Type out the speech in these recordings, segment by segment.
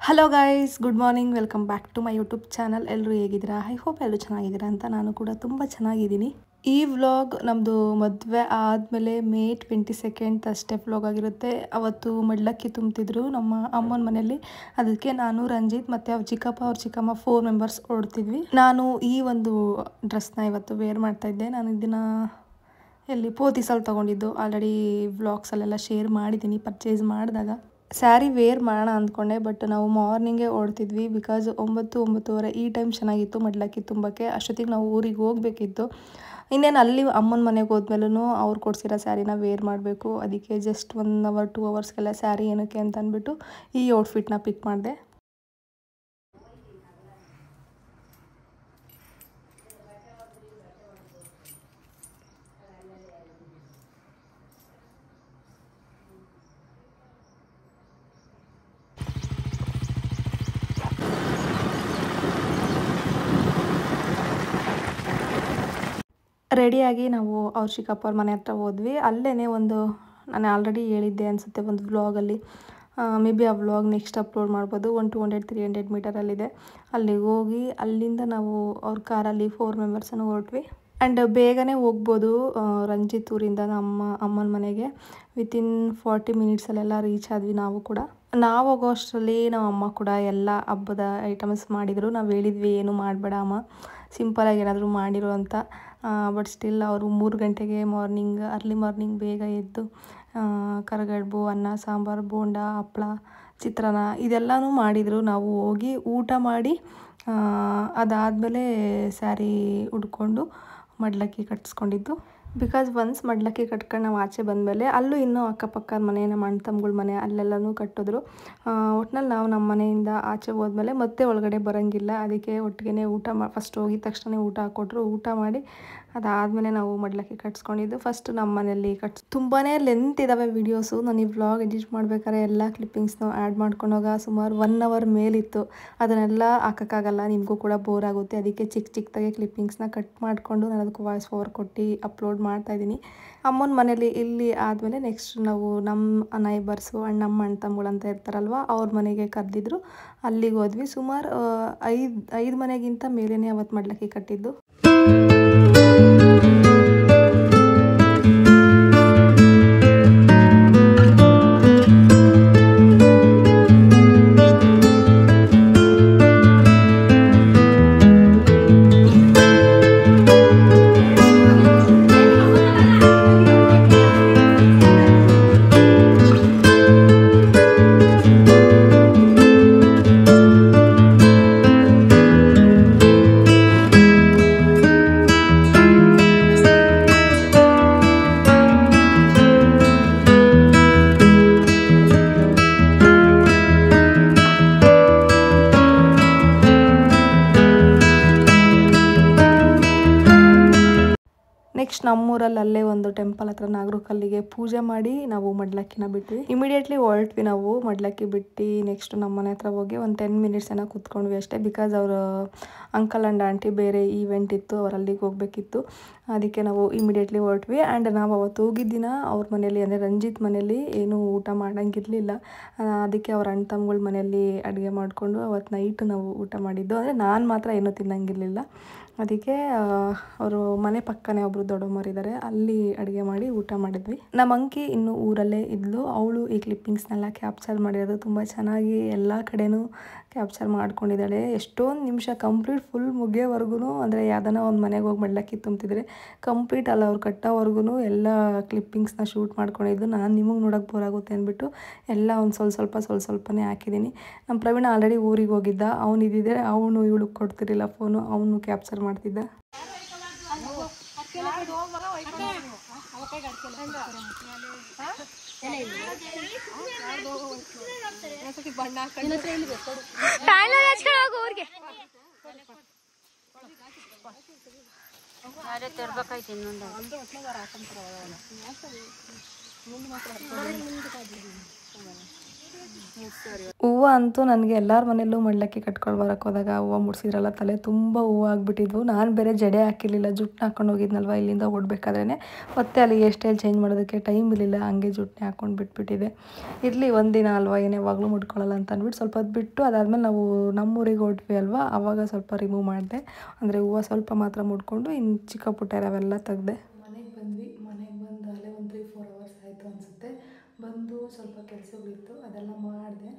Hello guys, good morning. Welcome back to my YouTube channel. ಎಲ್ಲರೂ ಹೇಗಿದ್ದೀರಾ? I hope ಎಲ್ಲರೂ ಚೆನ್ನಾಗಿದ್ದೀರಾ ಅಂತ. ನಾನು ಕೂಡ ತುಂಬ ಚೆನ್ನಾಗಿದ್ದೀನಿ. ಈ ವ್ಲಾಗ್ ನಮ್ಮದು ಮದುವೆ ಆದಮೇಲೆ ಮೇ 22 ಅಷ್ಟೇ ವ್ಲಾಗ್ ಆಗಿರುತ್ತೆ. ಅವತ್ತು ಮಡ್ಲಕ್ಕಿ ತುಂಬ್ತಿದ್ರು ನಮ್ಮ ಅಮ್ಮನ ಮನೆಯಲ್ಲಿ. ಅದಕ್ಕೆ ನಾನು, ರಂಜಿತ್ ಮತ್ತು ಅವ್ರ ಚಿಕ್ಕಪ್ಪ ಅವ್ರ ಚಿಕ್ಕಮ್ಮ 4 ಮೆಂಬರ್ಸ್ ಹೊರಡ್ತಿದ್ವಿ. ನಾನು ಈ ಒಂದು ಡ್ರೆಸ್ನ ಇವತ್ತು ವೇರ್ ಮಾಡ್ತಾಯಿದ್ದೆ. ನಾನು ಇದನ್ನು ಎಲ್ಲಿ ಪೋತಿಸಲ್ಲಿ ತೊಗೊಂಡಿದ್ದು. ಆಲ್ರೆಡಿ ವ್ಲಾಗ್ಸಲ್ಲೆಲ್ಲ ಶೇರ್ ಮಾಡಿದ್ದೀನಿ ಪರ್ಚೇಸ್ ಮಾಡಿದಾಗ. ಸ್ಯಾರಿ ವೇರ್ ಮಾಡೋಣ ಅಂದ್ಕೊಂಡೆ, ಬಟ್ ನಾವು ಮಾರ್ನಿಂಗೇ ಓಡ್ತಿದ್ವಿ. ಬಿಕಾಸ್ 9-9:30 ಈ ಟೈಮ್ ಚೆನ್ನಾಗಿತ್ತು ಮಡ್ಲಕ್ಕಿ ತುಂಬಕ್ಕೆ. ಅಷ್ಟೊತ್ತಿಗೆ ನಾವು ಊರಿಗೆ ಹೋಗಬೇಕಿತ್ತು. ಇನ್ನೇನು ಅಲ್ಲಿ ಅಮ್ಮನ ಮನೆಗೆ ಹೋದ್ಮೇಲೂ ಅವ್ರು ಕೊಡ್ಸಿರೋ ಸ್ಯಾರಿನ ವೇರ್ ಮಾಡಬೇಕು. ಅದಕ್ಕೆ ಜಸ್ಟ್ 1 ಅವರ್ 2 ಅವರ್ಸ್ಗೆಲ್ಲ ಸ್ಯಾರಿ ಏನಕ್ಕೆ ಅಂತ ಅಂದ್ಬಿಟ್ಟು ಈ ಔಟ್ಫಿಟ್ನ ಪಿಕ್ ಮಾಡಿದೆ. ರೆಡಿಯಾಗಿ ನಾವು ಅವ್ರ ಚಿಕ್ಕಪ್ಪ ಅವ್ರ ಮನೆ ಹತ್ರ ಹೋದ್ವಿ. ಅಲ್ಲೇ ನಾನು ಆಲ್ರೆಡಿ ಹೇಳಿದ್ದೆ ಅನಿಸುತ್ತೆ ಒಂದು ವ್ಲಾಗಲ್ಲಿ. ಮೇ ಬಿ ಆ ವ್ಲಾಗ್ ನೆಕ್ಸ್ಟ್ ಅಪ್ಲೋಡ್ ಮಾಡ್ಬೋದು. 100-200-300 ಮೀಟರಲ್ಲಿದೆ. ಅಲ್ಲಿಗೆ ಹೋಗಿ ಅಲ್ಲಿಂದ ನಾವು ಅವ್ರ ಕಾರಲ್ಲಿ 4 ಮೆಂಬರ್ಸನ್ನು ಹೊರಟ್ವಿ. ಆ್ಯಂಡ್ ಬೇಗನೆ ಹೋಗ್ಬೋದು. ರಂಜಿತ್ ಊರಿಂದ ಅಮ್ಮನ ಮನೆಗೆ ವಿತಿನ್ 40 ಮಿನಿಟ್ಸಲ್ಲೆಲ್ಲ ರೀಚ್ ಆದ್ವಿ ನಾವು ಕೂಡ. ನಾವು ಹೋಗೋ ಅಷ್ಟರಲ್ಲಿ ನಮ್ಮ ಅಮ್ಮ ಕೂಡ ಎಲ್ಲ ಹಬ್ಬದ ಐಟಮ್ಸ್ ಮಾಡಿದರು. ನಾವು ಹೇಳಿದ್ವಿ ಏನು ಮಾಡಬೇಡ ಅಮ್ಮ, ಸಿಂಪಲಾಗಿ ಏನಾದರೂ ಮಾಡಿರೋ ಅಂತ. ಬಟ್ ಸ್ಟಿಲ್ ಅವರು 3 ಗಂಟೆಗೆ ಅರ್ಲಿ ಮಾರ್ನಿಂಗ್ ಬೇಗ ಎದ್ದು ಕರಗಡ್ಬು, ಅನ್ನ ಸಾಂಬಾರು, ಬೋಂಡ, ಹಪ್ಪಳ, ಚಿತ್ರಾನ್ನ ಇದೆಲ್ಲನೂ ಮಾಡಿದರು. ನಾವು ಹೋಗಿ ಊಟ ಮಾಡಿ ಅದಾದಮೇಲೆ ಸ್ಯಾರಿ ಉಡ್ಕೊಂಡು ಮಡ್ಲಕ್ಕಿ ಕಟ್ಸ್ಕೊಂಡಿದ್ದು. ಬಿಕಾಸ್ ಒನ್ಸ್ ಮಡ್ಲಕ್ಕಿ ಕಟ್ಕೊಂಡು ನಾವು ಆಚೆ ಬಂದಮೇಲೆ ಅಲ್ಲೂ ಇನ್ನೂ ಅಕ್ಕಪಕ್ಕದ ಮನೆ, ನಮ್ಮ ಅಣ್ಣ ತಮ್ಮಗಳ ಮನೆ ಅಲ್ಲೆಲ್ಲನೂ ಕಟ್ಟಿದ್ರು. ಒಟ್ನಲ್ಲಿ ನಾವು ನಮ್ಮ ಮನೆಯಿಂದ ಆಚೆ ಹೋದ್ಮೇಲೆ ಮತ್ತೆ ಒಳಗಡೆ ಬರೋಂಗಿಲ್ಲ. ಅದಕ್ಕೆ ಒಟ್ಟಿಗೆ ಫಸ್ಟ್ ಹೋಗಿದ ತಕ್ಷಣ ಊಟ ಹಾಕ್ಕೊಟ್ರು. ಊಟ ಮಾಡಿ ಅದಾದಮೇಲೆ ನಾವು ಮಡ್ಲಕ್ಕಿ ಕಟ್ಸ್ಕೊಂಡಿದ್ದು. ಫಸ್ಟ್ ನಮ್ಮ ಮನೆಯಲ್ಲಿ ತುಂಬಾ ಲೆಂತ್ ಇದ್ದಾವೆ ವೀಡಿಯೋಸು. ನಾನು ಈ ವ್ಲಾಗ್ ಎಡಿಟ್ ಮಾಡ್ಬೇಕಾದ್ರೆ ಎಲ್ಲ ಕ್ಲಿಪ್ಪಿಂಗ್ಸ್ನ ಆ್ಯಡ್ ಮಾಡ್ಕೊಂಡೋಗ ಸುಮಾರು 1 ಅವರ್ ಮೇಲಿತ್ತು. ಅದನ್ನೆಲ್ಲ ಹಾಕೋಕ್ಕಾಗಲ್ಲ, ನಿಮಗೂ ಕೂಡ ಬೋರ್ ಆಗುತ್ತೆ. ಅದಕ್ಕೆ ಚಿಕ್ಕದಾಗಿ ಕ್ಲಿಪ್ಪಿಂಗ್ಸ್ನ ಕಟ್ ಮಾಡಿಕೊಂಡು ನಾನು ಅದಕ್ಕೆ ವಾಯ್ಸ್ ಓವರ್ ಕೊಟ್ಟು ಅಪ್ಲೋಡ್ ಮಾಡ್ತಾಯಿದ್ದೀನಿ. ಅಮ್ಮನ ಮನೇಲಿ ಇಲ್ಲಿ ಆದಮೇಲೆ ನೆಕ್ಸ್ಟ್ ನಾವು ನಮ್ಮ ನೈಬರ್ಸು ನಮ್ಮ ಅಣ್ಣ ತಮ್ಮಗಳು ಅಂತ ಇರ್ತಾರಲ್ವ, ಅವ್ರ ಮನೆಗೆ ಕರೆದಿದ್ರು. ಅಲ್ಲಿಗೆ ಹೋದ್ವಿ. ಸುಮಾರು 5 ಮನೆಗಿಂತ ಮೇಲೇ ಅವತ್ತು ಮಡ್ಲಕ್ಕಿ ಕಟ್ಟಿದ್ದು. ನೆಕ್ಸ್ಟ್ ನಮ್ಮೂರಲ್ಲಿ ಅಲ್ಲೇ ಒಂದು ಟೆಂಪಲ್ ಹತ್ರ ನಾಗರಕಲ್ಲಿಗೆ ಪೂಜೆ ಮಾಡಿ ನಾವು ಮಡ್ಲಕ್ಕಿನ ಬಿಟ್ವಿ. ಇಮಿಡಿಯೇಟ್ಲಿ ಹೊರಟ್ವಿ ನಾವು ಮಡ್ಲಕ್ಕಿ ಬಿಟ್ಟು. ನೆಕ್ಸ್ಟ್ ನಮ್ಮ ಮನೆ ಹತ್ರ ಹೋಗಿ ಒಂದು 10 ಮಿನಿಟ್ಸ್ ಏನೋ ಕೂತ್ಕೊಂಡ್ವಿ ಅಷ್ಟೇ. ಬಿಕಾಸ್ ಅವ್ರ ಅಂಕಲ್ ಆ್ಯಂಡ್ ಆಂಟಿ ಬೇರೆ ಈವೆಂಟ್ ಇತ್ತು, ಅವ್ರು ಅಲ್ಲಿಗೆ ಹೋಗಬೇಕಿತ್ತು. ಅದಕ್ಕೆ ನಾವು ಇಮಿಡಿಯೇಟ್ಲಿ ಹೊರಟ್ವಿ. ಆ್ಯಂಡ್ ನಾವು ಅವತ್ತು ಹೋಗಿದ್ದ ದಿನ ಅವ್ರ ಮನೇಲಿ ಅಂದರೆ ರಂಜಿತ್ ಮನೇಲಿ ಏನೂ ಊಟ ಮಾಡೋಂಗಿರಲಿಲ್ಲ. ಅದಕ್ಕೆ ಅವ್ರ ಅಣ್ಣ ತಮ್ಮಗಳ ಮನೆಯಲ್ಲಿ ಅಡುಗೆ ಮಾಡಿಕೊಂಡು ಅವತ್ತು ನೈಟ್ ನಾವು ಊಟ ಮಾಡಿದ್ದು. ಅಂದರೆ ನಾನು ಮಾತ್ರ ಏನೂ ತಿನ್ನೋಂಗಿರಲಿಲ್ಲ. ಅದಕ್ಕೆ ಅವರು ಮನೆ ಪಕ್ಕನೇ ಒಬ್ಬರು ದೊಡ್ಡಮ್ಮರಿದ್ದಾರೆ, ಅಲ್ಲಿ ಅಡುಗೆ ಮಾಡಿ ಊಟ ಮಾಡಿದ್ವಿ. ನಮ್ಮ ಅಂಕಿ ಇನ್ನೂ ಊರಲ್ಲೇ ಇದ್ಲು. ಅವಳು ಈ ಕ್ಲಿಪ್ಪಿಂಗ್ಸ್ನೆಲ್ಲ ಕ್ಯಾಪ್ಚರ್ ಮಾಡಿರೋದು ತುಂಬ ಚೆನ್ನಾಗಿ ಎಲ್ಲ ಕಡೆನೂ ಕ್ಯಾಪ್ಚರ್ ಮಾಡ್ಕೊಂಡಿದ್ದಾಳೆ. ಎಷ್ಟೊಂದು ನಿಮಿಷ ಕಂಪ್ಲೀಟ್ ಫುಲ್ ಮುಗಿಯೋವರೆಗೂ, ಅಂದರೆ ಯಾವ್ದಾನ ಒಂದು ಮನೆಗೆ ಹೋಗಿ ಮಡ್ಲಕ್ಕಿ ತುಂಬ್ತಿದ್ರೆ ಕಂಪ್ಲೀಟ್ ಅಲ್ಲ ಅವ್ರು ಕಟ್ಟೋವರೆಗೂ ಎಲ್ಲ ಕ್ಲಿಪ್ಪಿಂಗ್ಸ್ನ ಶೂಟ್ ಮಾಡ್ಕೊಂಡಿದ್ದು. ನಾನು ನಿಮಗೆ ನೋಡೋಕೆ ಬೋರ್ ಆಗುತ್ತೆ ಅಂದ್ಬಿಟ್ಟು ಎಲ್ಲ ಒಂದು ಸ್ವಲ್ಪನೇ ಹಾಕಿದ್ದೀನಿ. ನಮ್ಮ ಪ್ರವೀಣ ಆಲ್ರೆಡಿ ಊರಿಗೆ ಹೋಗಿದ್ದ, ಅವನಿದ್ದಿದ್ರೆ ಅವನು ಇವಳಿಗೆ ಕೊಡ್ತಿರಲಿಲ್ಲ ಫೋನು, ಅವನು ಕ್ಯಾಪ್ಚರ್ ಮಾಡ್ತಿದ್ದ. ಹೂವು ಅಂತೂ ನನಗೆ ಎಲ್ಲರ ಮನೆಯಲ್ಲೂ ಮಡ್ಲಕ್ಕಿ ಕಟ್ಕೊಂಡು ಬರೋಕ್ಕೆ ಹೋದಾಗ ಹೂವು ಮುಡ್ಸಿದ್ರಲ್ಲ ತಲೆ ತುಂಬ ಹೂವು ಆಗಿಬಿಟ್ಟಿದ್ವು. ನಾನು ಬೇರೆ ಜಡೆ ಹಾಕಿರಲಿಲ್ಲ, ಜುಟ್ಟನ್ನ ಹಾಕ್ಕೊಂಡು ಹೋಗಿದ್ನಲ್ವ ಇಲ್ಲಿಂದ ಓಡಬೇಕಾದ್ರೆ. ಮತ್ತೆ ಅಲ್ಲಿ ಹೇರ್ ಸ್ಟೈಲ್ ಚೇಂಜ್ ಮಾಡೋದಕ್ಕೆ ಟೈಮ್ ಇರಲಿಲ್ಲ, ಹಂಗೆ ಜುಟ್ಟನ್ನೇ ಹಾಕ್ಕೊಂಡು ಬಿಟ್ಬಿಟ್ಟಿದೆ. ಇರಲಿ ಒಂದಿನ ಅಲ್ವಾ, ಏನು ಯಾವಾಗಲೂ ಮುಡ್ಕೊಳ್ಳಲ್ಲ ಅಂತ ಅಂದ್ಬಿಟ್ಟು ಸ್ವಲ್ಪ ಹೊತ್ತು ಬಿಟ್ಟು ಅದಾದಮೇಲೆ ನಾವು ನಮ್ಮೂರಿಗೆ ಹೊರಟ್ವಿ ಅಲ್ವಾ, ಆವಾಗ ಸ್ವಲ್ಪ ರಿಮೂವ್ ಮಾಡಿದೆ. ಅಂದರೆ ಹೂವು ಸ್ವಲ್ಪ ಮಾತ್ರ ಮುಡ್ಕೊಂಡು ಇನ್ನು ಚಿಕ್ಕ ಪುಟ್ಟ ಅವೆಲ್ಲ ತೆಗ್ದೆ. ಮನೆಗೆ ಬಂದ್ವಿ. ಮನೆಗೆ ಬಂದು ಅಲ್ಲೇ ಒಂದು 3-4 ಅವರ್ಸ್ ಆಯಿತು ಅನಿಸುತ್ತೆ. ಬಂದು ಸ್ವಲ್ಪ ಕೆಲಸಗಳಿತ್ತು, ಅದೆಲ್ಲ ಮಾಡಿದೆ.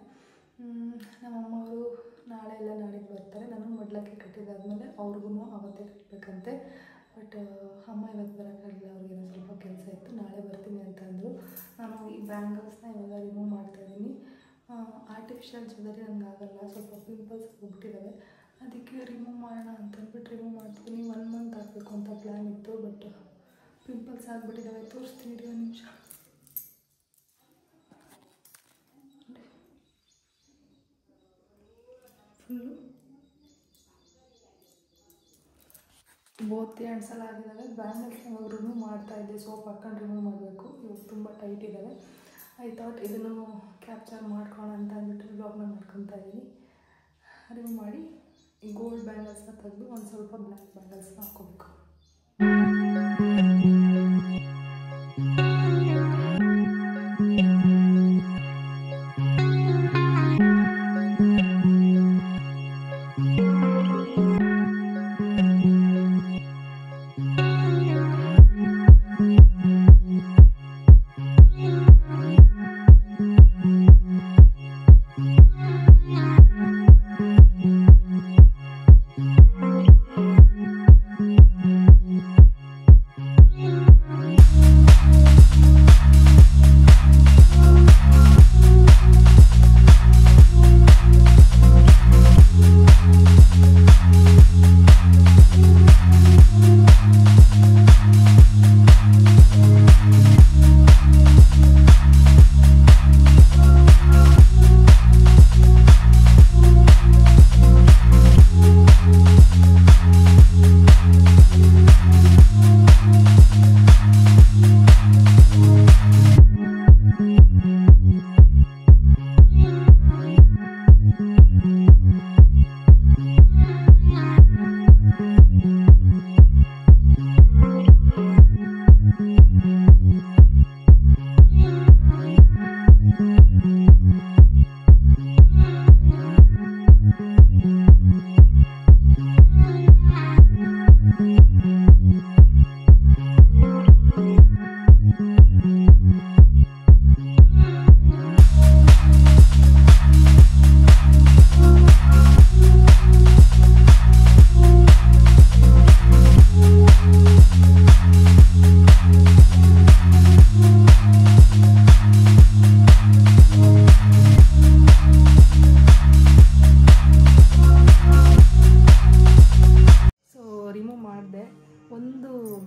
ನಮ್ಮಮ್ಮವರು ನಾಳೆ ಎಲ್ಲ ನಾಳೆಗೆ ಬರ್ತಾರೆ. ನನಗೆ ಮಡ್ಲಕ್ಕಿ ಕಟ್ಟಿದಾದ್ಮೇಲೆ ಅವ್ರಿಗೂ ಅವತ್ತೇ ಕಟ್ಟಬೇಕಂತೆ. ಬಟ್ ಅಮ್ಮ ಇವತ್ತು ಬರೋಕ್ಕಾಗಲಿಲ್ಲ, ಅವ್ರಿಗೇನೋ ಸ್ವಲ್ಪ ಕೆಲಸ ಇತ್ತು, ನಾಳೆ ಬರ್ತೀನಿ ಅಂತ ಅಂದರು. ನಾನು ಈ ಬ್ಯಾಂಗಲ್ಸ್ನ ಇವಾಗ ರಿಮೂವ್ ಮಾಡ್ತಾಯಿದ್ದೀನಿ. ಆರ್ಟಿಫಿಷಿಯಲ್ ಜ್ಯುವೆಲರಿ ನನಗಾಗಲ್ಲ, ಸ್ವಲ್ಪ ಪಿಂಪಲ್ಸ್ ಹೋಗ್ಬಿಟ್ಟಿದ್ದಾವೆ, ಅದಕ್ಕೆ ರಿಮೂವ್ ಮಾಡೋಣ ಅಂತಂದ್ಬಿಟ್ಟು ರಿಮೂವ್ ಮಾಡ್ತೀನಿ. 1 ಮಂತ್ ಆಗಬೇಕು ಅಂತ ಪ್ಲ್ಯಾನ್ ಇತ್ತು, ಬಟ್ ಪಿಂಪಲ್ಸ್ ಆಗಿಬಿಟ್ಟಿದ್ದಾವೆ. ತೋರಿಸ್ತೀನಿ ಒಂದು ನಿಮಿಷ. ಫುಲ್ಲು ಬೋತ್ ಹ್ಯಾಂಡ್ಸ್ ಎಲ್ಲ ಆಗಿದ್ದಾವೆ. ಬ್ಯಾಂಗಲ್ಸ್ ಇವಾಗ ರಿಮೂವ್ ಮಾಡ್ತಾಯಿದ್ದೆ, ಸೋಪ್ ಹಾಕ್ಕೊಂಡು ರಿಮೂವ್ ಮಾಡಬೇಕು. ಇವಾಗ ತುಂಬ ಟೈಟ್ ಇದ್ದಾವೆ. ಐ ಥಾಟ್ ಇದನ್ನು ಕ್ಯಾಪ್ಚರ್ ಮಾಡ್ಕೊಳ್ಳೋಣ ಅಂತ ಅಂದ್ಬಿಟ್ಟು ಬ್ಲಾಗ್ನ ಮಾಡ್ಕೊತಾ ಇದ್ದೀನಿ. ರಿಮೂವ್ ಮಾಡಿ ಈ ಗೋಲ್ಡ್ ಬ್ಯಾಂಗಲ್ಸ್ನ ತೆಗೆದು ಒಂದು ಸ್ವಲ್ಪ ಬ್ಲ್ಯಾಕ್ ಬ್ಯಾಂಗಲ್ಸ್ನ ಹಾಕ್ಕೋಬೇಕು.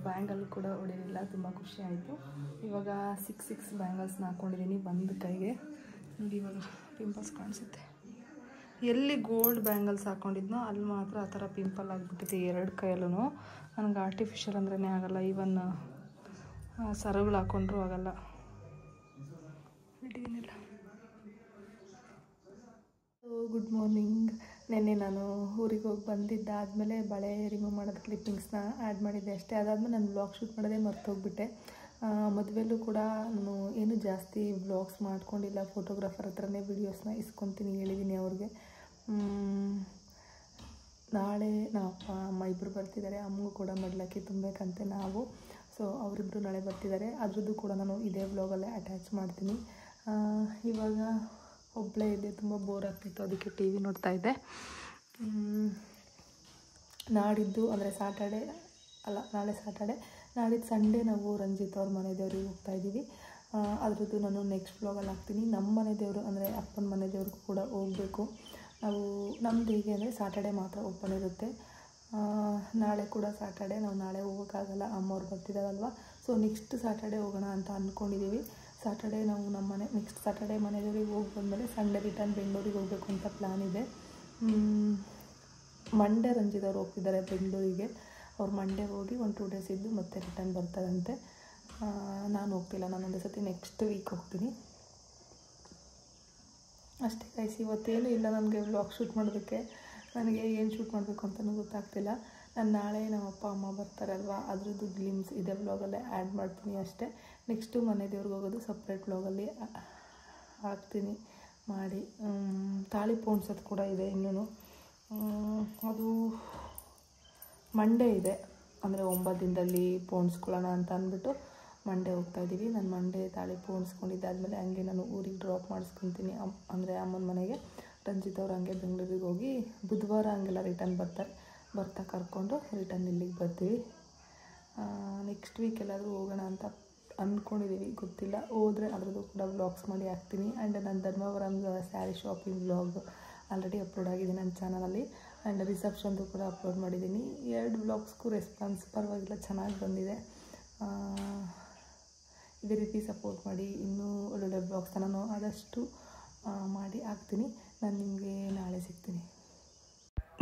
ಬ್ಯಾಂಗಲ್ ಕೂಡ ಹೊಡೆಯಲಿಲ್ಲ, ತುಂಬ ಖುಷಿ ಆಯಿತು. ಇವಾಗ 6 ಬ್ಯಾಂಗಲ್ಸ್ನ ಹಾಕ್ಕೊಂಡಿದ್ದೀನಿ ಒಂದು ಕೈಗೆ. ನೋಡಿ ಇವಾಗ ಪಿಂಪಲ್ಸ್ ಕಾಣಿಸುತ್ತೆ. ಎಲ್ಲಿ ಗೋಲ್ಡ್ ಬ್ಯಾಂಗಲ್ಸ್ ಹಾಕ್ಕೊಂಡಿದ್ನೋ ಅಲ್ಲಿ ಮಾತ್ರ ಆ ಥರ ಪಿಂಪಲ್ ಆಗಿಬಿಟ್ಟಿದೆ 2 ಕೈಯಲ್ಲೂ. ನನಗೆ ಆರ್ಟಿಫಿಷಿಯಲ್ ಅಂದ್ರೇ ಆಗಲ್ಲ, ಈವನ್ ಸರಗಳು ಹಾಕ್ಕೊಂಡ್ರೂ ಆಗಲ್ಲ. ಬಿಟ್ಟಿದ್ದೀನಿಲ್ಲ. Good morning. ನೆನ್ನೆ ನಾನು ಊರಿಗೆ ಹೋಗಿ ಬಂದಿದ್ದಾದಮೇಲೆ ಬಳೆ ರಿಮೂವ್ ಮಾಡೋದು ಕ್ಲಿಪ್ಪಿಂಗ್ಸ್ನ ಆ್ಯಡ್ ಮಾಡಿದ್ದೆ ಅಷ್ಟೇ. ಅದಾದಮೇಲೆ ನಾನು ವ್ಲಾಗ್ ಶೂಟ್ ಮಾಡೋದೇ ಮರ್ತೋಗ್ಬಿಟ್ಟೆ. ಮದುವೆಯಲ್ಲೂ ಕೂಡ ನಾನು ಏನು ಜಾಸ್ತಿ ವ್ಲಾಗ್ಸ್ ಮಾಡ್ಕೊಂಡಿಲ್ಲ. ಫೋಟೋಗ್ರಾಫರ್ ಹತ್ರನೇ ವೀಡಿಯೋಸ್ನ ಇಸ್ಕೊತೀನಿ, ಹೇಳಿದ್ದೀನಿ ಅವ್ರಿಗೆ. ನಾಳೆ ನಮ್ಮ ಅಪ್ಪ ಅಮ್ಮ ಇಬ್ಬರು ಬರ್ತಿದ್ದಾರೆ. ಅಮ್ಮಗೂ ಕೂಡ ಮಡ್ಲಕ್ಕಿ ತುಂಬಬೇಕಂತೆ ನಾವು. ಸೊ ಅವರಿಬ್ಬರು ನಾಳೆ ಬರ್ತಿದ್ದಾರೆ. ಅದ್ರದ್ದು ಕೂಡ ನಾನು ಇದೇ ವ್ಲಾಗಲ್ಲೇ ಅಟ್ಯಾಚ್ ಮಾಡ್ತೀನಿ. ಇವಾಗ ಒಬ್ಬಳೇ ಇದೆ, ತುಂಬ ಬೋರ್ ಆಗ್ತಿತ್ತು, ಅದಕ್ಕೆ ಟಿ ವಿ ನೋಡ್ತಾಯಿದ್ದೆ. ನಾಡಿದ್ದು ಅಂದರೆ ಸಾಟರ್ಡೆ ಅಲ್ಲ, ನಾಳೆ ಸಾಟರ್ಡೆ, ನಾಡಿದ್ದು ಸಂಡೇ ನಾವು ರಂಜಿತ್ ಅವ್ರ ಮನೆ ದೇವ್ರಿಗೆ ಹೋಗ್ತಾಯಿದ್ದೀವಿ. ಅದ್ರದ್ದು ನಾನು ನೆಕ್ಸ್ಟ್ ವ್ಲಾಗಲ್ಲಿ ಹಾಕ್ತೀನಿ. ನಮ್ಮ ಮನೆ ದೇವರು ಅಂದರೆ ಅಪ್ಪನ ಮನೆ ದೇವ್ರಿಗೂ ಕೂಡ ಹೋಗಬೇಕು ನಾವು. ನಮ್ಮದು ಹೇಗೆ ಅಂದರೆ ಸಾಟರ್ಡೆ ಮಾತ್ರ ಓಪನ್ ಇರುತ್ತೆ. ನಾಳೆ ಕೂಡ ಸಾಟರ್ಡೆ, ನಾವು ನಾಳೆ ಹೋಗೋಕ್ಕಾಗಲ್ಲ, ಅಮ್ಮವ್ರು ಬರ್ತಿದ್ದಾರಲ್ವ. ಸೊ ನೆಕ್ಸ್ಟ್ ಸಾಟರ್ಡೆ ಹೋಗೋಣ ಅಂತ ಅಂದ್ಕೊಂಡಿದ್ದೀವಿ. ಸಾಟರ್ಡೆ ನಾವು ನೆಕ್ಸ್ಟ್ ಸಾಟರ್ಡೆ ಮನೆ ದೇವ್ರಿಗೆ ಹೋಗಿ ಬಂದಮೇಲೆ ಸಂಡೇ ರಿಟರ್ನ್ ಬೆಂಗಳೂರಿಗೆ ಹೋಗಬೇಕು ಅಂತ ಪ್ಲ್ಯಾನ್ ಇದೆ. ಮಂಡೇ ರಂಜಿದವ್ರು ಹೋಗ್ತಿದ್ದಾರೆ ಬೆಂಗಳೂರಿಗೆ. ಅವ್ರು ಮಂಡೇ ಹೋಗಿ 1-2 ಡೇಸ್ ಇದ್ದು ಮತ್ತೆ ರಿಟರ್ನ್ ಬರ್ತಾರಂತೆ. ನಾನು ಹೋಗ್ತಿಲ್ಲ, ನಾನು ಒಂದೇ ಸತಿ ನೆಕ್ಸ್ಟ್ ವೀಕ್ ಹೋಗ್ತೀನಿ. ಅಷ್ಟೇ ಗೈಸ್, ಇವತ್ತೇನು ಇಲ್ಲ ನನಗೆ ವ್ಲಾಗ್ ಶೂಟ್ ಮಾಡೋದಕ್ಕೆ. ನನಗೆ ಏನು ಶೂಟ್ ಮಾಡಬೇಕು ಅಂತಲೂ ಗೊತ್ತಾಗ್ತಿಲ್ಲ. ನಾನು ನಾಳೆ ನಮ್ಮ ಅಪ್ಪ ಅಮ್ಮ ಬರ್ತಾರಲ್ವ, ಅದ್ರದ್ದು ಗ್ಲಿಮ್ಸ್ ಇದೇ ವ್ಲಾಗಲ್ಲೇ ಆ್ಯಡ್ ಮಾಡ್ತೀನಿ ಅಷ್ಟೇ. ನೆಕ್ಸ್ಟು ಮನೆ ದೇವ್ರಿಗೆ ಹೋಗೋದು ಸಪ್ರೇಟ್ ವ್ಲಾಗಲ್ಲಿ ಹಾಕ್ತೀನಿ ಮಾಡಿ. ತಾಳಿ ಪೋಣಿಸೋದು ಕೂಡ ಇದೆ ಇನ್ನೂ. ಅದು ಮಂಡೇ ಇದೆ, ಅಂದರೆ 9 ದಿನದಲ್ಲಿ ಪೋಣಿಸ್ಕೊಳ್ಳೋಣ ಅಂತ ಅಂದ್ಬಿಟ್ಟು ಮಂಡೇ ಹೋಗ್ತಾಯಿದ್ದೀವಿ. ನಾನು ಮಂಡೇ ತಾಳಿ ಪೋಣಿಸ್ಕೊಂಡಿದ್ದಾದಮೇಲೆ ಹಂಗೆ ನಾನು ಊರಿಗೆ ಡ್ರಾಪ್ ಮಾಡಿಸ್ಕೊತೀನಿ, ಅಂದರೆ ಅಮ್ಮನ ಮನೆಗೆ. ರಂಜಿತ್ ಅವ್ರು ಹಂಗೆ ಬೆಂಗಳೂರಿಗೆ ಹೋಗಿ ಬುಧವಾರ ಹಂಗೆಲ್ಲ ರಿಟರ್ನ್ ಬರ್ತಾ ಕರ್ಕೊಂಡು ರಿಟರ್ನ್ ಇಲ್ಲಿಗೆ ಬರ್ತೀವಿ. ನೆಕ್ಸ್ಟ್ ವೀಕ್ ಎಲ್ಲಾದರೂ ಹೋಗೋಣ ಅಂತ ಅಂದ್ಕೊಂಡಿದ್ದೀವಿ, ಗೊತ್ತಿಲ್ಲ. ಹೋದರೆ ಅದರದ್ದು ಕೂಡ ವ್ಲಾಗ್ಸ್ ಮಾಡಿ ಹಾಕ್ತೀನಿ. ಆ್ಯಂಡ್ ನನ್ನ ಧರ್ಮವರಂದು sari shopping vlog already upload ಆಗಿದೆ ನನ್ನ ಚಾನಲಲ್ಲಿ. ಆ್ಯಂಡ್ ರಿಸೆಪ್ಷನ್ದು ಕೂಡ ಅಪ್ಲೋಡ್ ಮಾಡಿದ್ದೀನಿ. 2 ವ್ಲಾಗ್ಸ್ಗೂ ರೆಸ್ಪಾನ್ಸ್ ಪರವಾಗಿಲ್ಲ, ಚೆನ್ನಾಗಿ ಬಂದಿದೆ. ಇದೇ ರೀತಿ ಸಪೋರ್ಟ್ ಮಾಡಿ. ಇನ್ನೂ ಒಳ್ಳೊಳ್ಳೆ ವ್ಲಾಗ್ಸ್ನ ನಾನು ಆದಷ್ಟು ಮಾಡಿ ಹಾಕ್ತೀನಿ. ನಾನು ನಿಮಗೆ ನಾಳೆ ಸಿಗ್ತೀನಿ.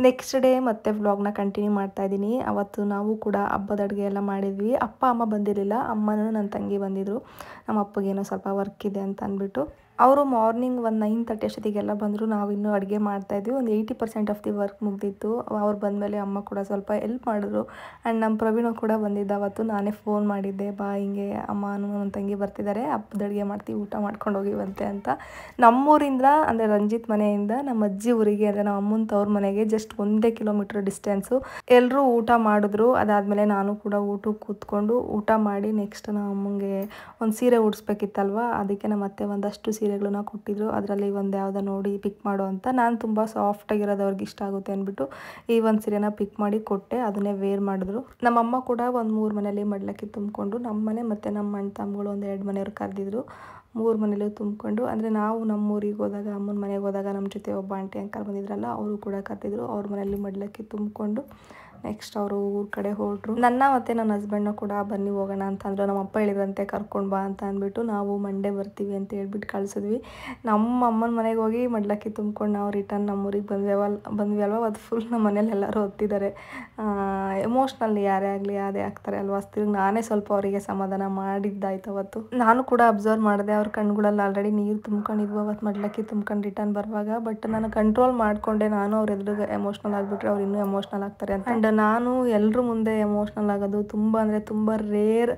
ನೆಕ್ಸ್ಟ್ ಡೇ ಮತ್ತೆ ವ್ಲಾಗ್ನ ಕಂಟಿನ್ಯೂ ಮಾಡ್ತಾಯಿದ್ದೀನಿ. ಅವತ್ತು ನಾವು ಕೂಡ ಹಬ್ಬದ ಅಡುಗೆ ಎಲ್ಲ ಮಾಡಿದ್ವಿ. ಅಪ್ಪ ಅಮ್ಮ ಬಂದಿರಲಿಲ್ಲ, ಅಮ್ಮನೂ ನನ್ನ ತಂಗಿ ಬಂದಿದ್ದರು. ನಮ್ಮ ಅಪ್ಪಗೇನೋ ಸ್ವಲ್ಪ ವರ್ಕ್ ಇದೆ ಅಂತ ಅಂದ್ಬಿಟ್ಟು ಅವರು ಮಾರ್ನಿಂಗ್ ಒಂದು 9:30 ಅಷ್ಟೊತ್ತಿಗೆಲ್ಲ ಬಂದರು. ನಾವು ಇನ್ನೂ ಅಡುಗೆ ಮಾಡ್ತಾಯಿದ್ವಿ. ಒಂದು 80% ಆಫ್ ದಿ ವರ್ಕ್ ಮುಗ್ದಿತ್ತು. ಅವ್ರು ಬಂದಮೇಲೆ ಅಮ್ಮ ಕೂಡ ಸ್ವಲ್ಪ ಹೆಲ್ಪ್ ಮಾಡಿದ್ರು. ಆ್ಯಂಡ್ ನಮ್ಮ ಪ್ರವೀಣ ಕೂಡ ಬಂದಿದ್ದ ಅವತ್ತು. ನಾನೇ ಫೋನ್ ಮಾಡಿದ್ದೆ, ಬಾ ಹಿಂಗೆ ಅಮ್ಮನೂ ನನ್ನ ತಂಗಿ ಬರ್ತಿದ್ದಾರೆ, ಹಬ್ಬದ ಅಡುಗೆ ಮಾಡ್ತೀವಿ, ಊಟ ಮಾಡ್ಕೊಂಡು ಹೋಗಿವಂತೆ ಅಂತ. ನಮ್ಮೂರಿಂದ ಅಂದರೆ ರಂಜಿತ್ ಮನೆಯಿಂದ ನಮ್ಮ ಅಜ್ಜಿ ಊರಿಗೆ, ಅಂದರೆ ನಮ್ಮ ಅಮ್ಮನ ತವ್ರ ಮನೆಗೆ ಜಸ್ಟ್ 1 ಕಿಲೋಮೀಟ್ರ್ ಡಿಸ್ಟೆನ್ಸು. ಎಲ್ಲರೂ ಊಟ ಮಾಡಿದ್ರು. ಅದಾದಮೇಲೆ ನಾನು ಕೂಡ ಊಟಕ್ಕೆ ಕೂತ್ಕೊಂಡು ಊಟ ಮಾಡಿ ನೆಕ್ಸ್ಟ್ ನಮ್ಮ ಅಮ್ಮಂಗೆ ಒಂದು ಸೀರೆ ಉಡಿಸ್ಬೇಕಿತ್ತಲ್ವ, ಅದಕ್ಕೆ ನಮ್ಮ ಅತ್ತೆ ಒಂದಷ್ಟು ಸೀರೆಗಳನ್ನ ಕೊಟ್ಟಿದ್ರು. ಅದರಲ್ಲಿ ಒಂದು ಯಾವುದೋ ನೋಡಿ ಪಿಕ್ ಮಾಡು ಅಂತ. ನಾನು ತುಂಬ ಸಾಫ್ಟಾಗಿರೋದು ಅವ್ರಿಗೆ ಇಷ್ಟ ಆಗುತ್ತೆ ಅಂದ್ಬಿಟ್ಟು ಈ ಒಂದು ಸೀರೆನ ಪಿಕ್ ಮಾಡಿ ಕೊಟ್ಟೆ. ಅದನ್ನೇ ವೇರ್ ಮಾಡಿದ್ರು. ನಮ್ಮಮ್ಮ ಕೂಡ ಒಂದು 3 ಮನೇಲಿ ಮಡ್ಲಕ್ಕಿ ತುಂಬಿಕೊಂಡು, ನಮ್ಮ ಮನೆ ಮತ್ತು ನಮ್ಮ ಅಣ್ಣ ತಮ್ಮಗಳು ಒಂದು 2 ಮನೆಯವ್ರು ಕರೆದಿದ್ರು. 3 ಮನೇಲೂ ತುಂಬಿಕೊಂಡು, ಅಂದರೆ ನಾವು ನಮ್ಮ ಊರಿಗೆ ಹೋದಾಗ, ಅಮ್ಮನ ಮನೆಗೆ ಹೋದಾಗ ನಮ್ಮ ಜೊತೆ ಒಬ್ಬ ಆಂಟಿ ಅಂಕಲ್ ಬಂದಿದ್ರಲ್ಲ, ಅವರು ಕೂಡ ಕರೆದಿದ್ರು. ಅವ್ರ ಮನೇಲಿ ಮಡ್ಲಕ್ಕಿ ತುಂಬಿಕೊಂಡು ನೆಕ್ಸ್ಟ್ ಅವರು ಊರ ಕಡೆ ಹೊರಟ್ರು. ನನ್ನ ಮತ್ತು ನನ್ನ ಹಸ್ಬೆಂಡ್ನ ಕೂಡ ಬನ್ನಿ ಹೋಗೋಣ ಅಂತ ಅಂದರು. ನಮ್ಮ ಅಪ್ಪ ಹೇಳಿದ್ರಂತೆ ಕರ್ಕೊಂಡು ಬಾ ಅಂತ ಅಂದ್ಬಿಟ್ಟು ನಾವು ಮಂಡೇ ಬರ್ತೀವಿ ಅಂತ ಹೇಳ್ಬಿಟ್ಟು ಕಳಿಸಿದ್ವಿ. ನಮ್ಮ ಅಮ್ಮನ ಮನೆಗೆ ಹೋಗಿ ಮಡ್ಲಕ್ಕಿ ತುಂಬ್ಕೊಂಡು ನಾವು ರಿಟರ್ನ್ ನಮ್ಮೂರಿಗೆ ಬಂದ್ವಿ ಅಲ್ವ. ಅದು ಫುಲ್ ನಮ್ಮ ಮನೇಲಿ ಎಲ್ಲರೂ ಹೊತ್ತಿದ್ದಾರೆ. ಎಮೋಷ್ನಲ್ ಯಾರೇ ಆಗಲಿ ಅದೇ ಆಗ್ತಾರೆ ಅಲ್ವಾ. ತಿರ್ಗಿ ನಾನೇ ಸ್ವಲ್ಪ ಅವರಿಗೆ ಸಮಾಧಾನ ಮಾಡಿದ್ದಾಯ್ತು ಅವತ್ತು. ನಾನು ಕೂಡ ಅಬ್ಸರ್ವ್ ಮಾಡಿದೆ, ಅವ್ರ ಕಣ್ಗಳಲ್ಲಿ ಆಲ್ರೆಡಿ ನೀರು ತುಂಬ್ಕೊಂಡಿದ್ವು ಅವತ್ತು ಮಡ್ಲಕ್ಕಿ ತುಂಬ್ಕೊಂಡು ರಿಟರ್ನ್ ಬರುವಾಗ. ಬಟ್ ನಾನು ಕಂಟ್ರೋಲ್ ಮಾಡಿಕೊಂಡೆ. ನಾನು ಅವ್ರ ಎದುರಿಗೆ ಎಮೋಷ್ನಲ್ ಆಗಿಬಿಟ್ರೆ ಅವ್ರು ಇನ್ನೂ ಎಮೋಷ್ನಲ್ ಆಗ್ತಾರೆ ಅಂತ. ಆ್ಯಂಡ್ ನಾನು ಎಲ್ಲರ ಮುಂದೆ ಎಮೋಷ್ನಲ್ ಆಗೋದು ತುಂಬ ಅಂದರೆ ತುಂಬ ರೇರ್.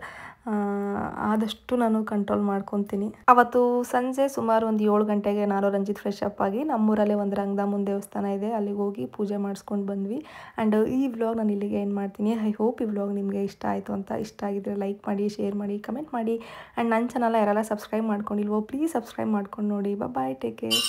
ಆದಷ್ಟು ನಾನು ಕಂಟ್ರೋಲ್ ಮಾಡ್ಕೊತೀನಿ. ಅವತ್ತು ಸಂಜೆ ಸುಮಾರು ಒಂದು 7 ಗಂಟೆಗೆ ನಾನು ರಂಜಿತ್ ಫ್ರೆಶ್ ಅಪ್ ಆಗಿ ನಮ್ಮೂರಲ್ಲೇ ಒಂದು ರಂಗಧಾಮನ ದೇವಸ್ಥಾನ ಇದೆ, ಅಲ್ಲಿಗೆ ಹೋಗಿ ಪೂಜೆ ಮಾಡಿಸ್ಕೊಂಡು ಬಂದ್ವಿ. ಆ್ಯಂಡ್ ಈ ವ್ಲಾಗ್ ನಾನು ಇಲ್ಲಿಗೆ ಏನು ಮಾಡ್ತೀನಿ. ಐ ಹೋಪ್ ಈ ವ್ಲಾಗ್ ನಿಮಗೆ ಇಷ್ಟ ಆಯಿತು ಅಂತ. ಇಷ್ಟ ಆಗಿದ್ರೆ ಲೈಕ್ ಮಾಡಿ, ಶೇರ್ ಮಾಡಿ, ಕಮೆಂಟ್ ಮಾಡಿ. ಆ್ಯಂಡ್ ನನ್ನ ಚಾನಲ್ ಯಾರೆಲ್ಲ ಸಬ್ಸ್ಕ್ರೈಬ್ ಮಾಡ್ಕೊಂಡಿಲ್ವೋ ಪ್ಲೀಸ್ ಸಬ್ಸ್ಕ್ರೈಬ್ ಮಾಡ್ಕೊಂಡು ನೋಡಿ. ಬಾಯ್, ಟೇಕ್ ಕೇರ್.